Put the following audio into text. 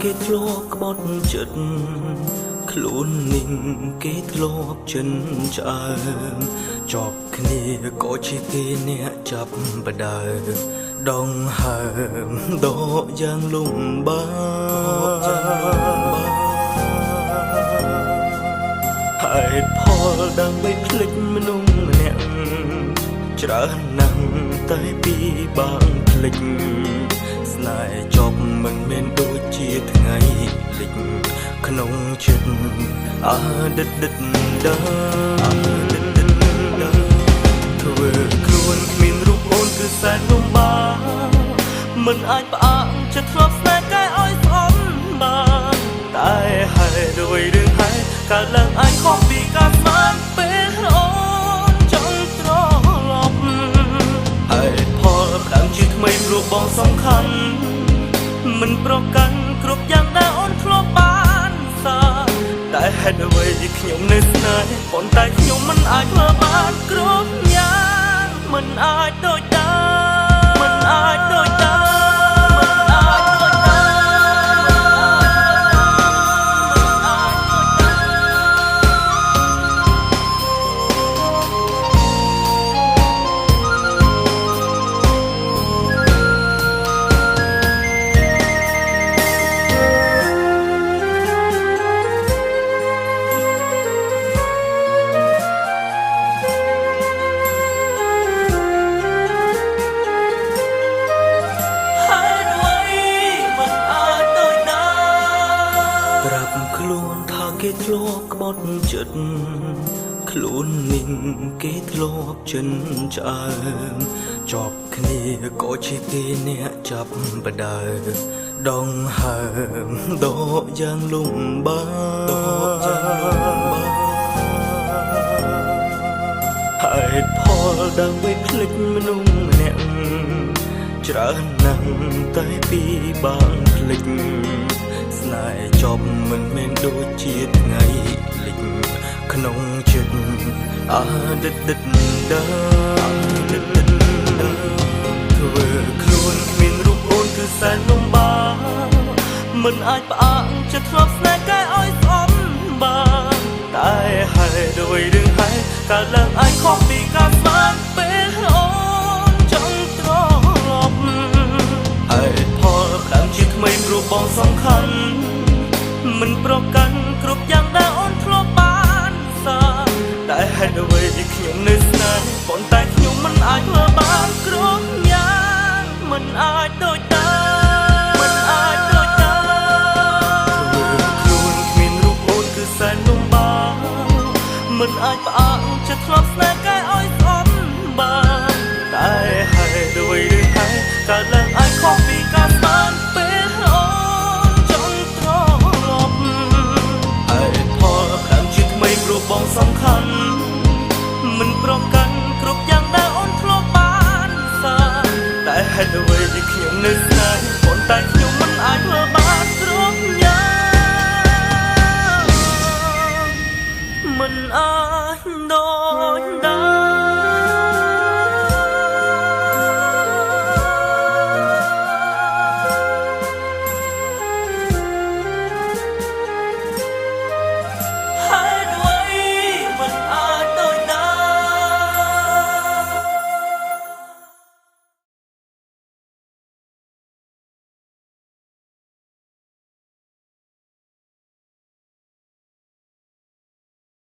គេធ្លាប់ក្បត់ចិត្តខ្លួននឹងគេធ្លាប់ចិនឆ្អើមជាប់គ្នាក៏ជាគេអ្នកចាប់បដើដងហើមដកយ៉ាងលំបាកហេតុផលដើម្បីភ្លេចមនុស្សម្នាក់ច្រើនណាស់តែពីបាងភ្លេចស្នេហ៍ចប់មិនមែនដូចជាថ្ងៃលិចក្នុងចិត្តអដិតដើធ្វើខ្លួនគ្មានរូបអូនគឺសែនលំបាកមិនអាចផ្អាកចិត្តធ្លាប់ស្នេហ៍កែឲ្យស្អប់បានតែហេតុដោយរឿងហេតុកើតឡើងអាចខុសពីការស្មានពេលអូនចង់ត្រឡប់ហេតុផលផ្ដើមជាថ្មីព្រោះបងសំខាន់មិនប្រកាន់គ្រប់យ៉ាងដែលអូនធ្លាប់បានសារតែហេតុអ្វីខ្ញុំនៅស្នេហ៍ប៉ុន្តែខ្ញុំមិនអាចធ្វើបានគ្រប់យ៉ាងមិនអាចដូចដើមមិនអាចដូចដើមខ្លួនថាគេធ្លាប់ក្បត់ចិត្តខ្លួននឹងគេធ្លាប់ចិនឆ្អើមជាប់គ្នាក៏ជាគេអ្នកចាប់បដើដងហើមដកយ៉ាងលំបាកហេតុផលដើម្បីភ្លេចមនុស្សម្នាក់ច្រើនណាស់តែពីបាងភ្លេចស្នេហ៍ចប់មិនមែនដូចជាថ្ងៃលិចក្នុងចិត្តអដិតដើធ្វើខ្លួនគ្មានរូបអូនគឺសែនលំបាកមិនអាចផ្អាកចិត្តធ្លាប់ស្នេហ៍កែឲ្យស្អប់បានតែហេតុដោយរឿងហេតុកើតឡើងអាចខុសពីការស្មានពេលអូនចង់ត្រឡប់ហេតុផលផ្ដើមជាថ្មីព្រោះបងសំខាន់មិនប្រកាន់គ្រប់យ៉ាងដែលអូនធ្លាប់បានសារតែហេតុអ្វីខ្ញុំនៅស្នេហ៍ប៉ុន្តែខ្ញុំមិនអាចធ្វើបានគ្រប់យ៉ាងមិនអាចដូចដើមមិនអាចដូចដើមខ្លួនគ្មានរូបអូនគឺសែនលំបាកមិនអាចផ្អាកចិត្តធ្លាប់ស្នេហ៍កែឲ្យស្អប់បានតែហេតុដោយរឿងហេតុកើតឡើងអាចខុសពីការស្មានពេលអូនចង់ត្រឡប់ហេតុផលផ្ដើមជាថ្មីព្រោះបងសំខាន់មិនប្រកាន់គ្រប់យ៉ាងដែលអូនធ្លាប់បានសារតែហេតុអ្វីខ្ញុំនៅស្នេហ៍ប៉ុន្តែខ្ញុំមិនអាចធ្វើបានគ្រប់យ៉ាងមិនអាចដូច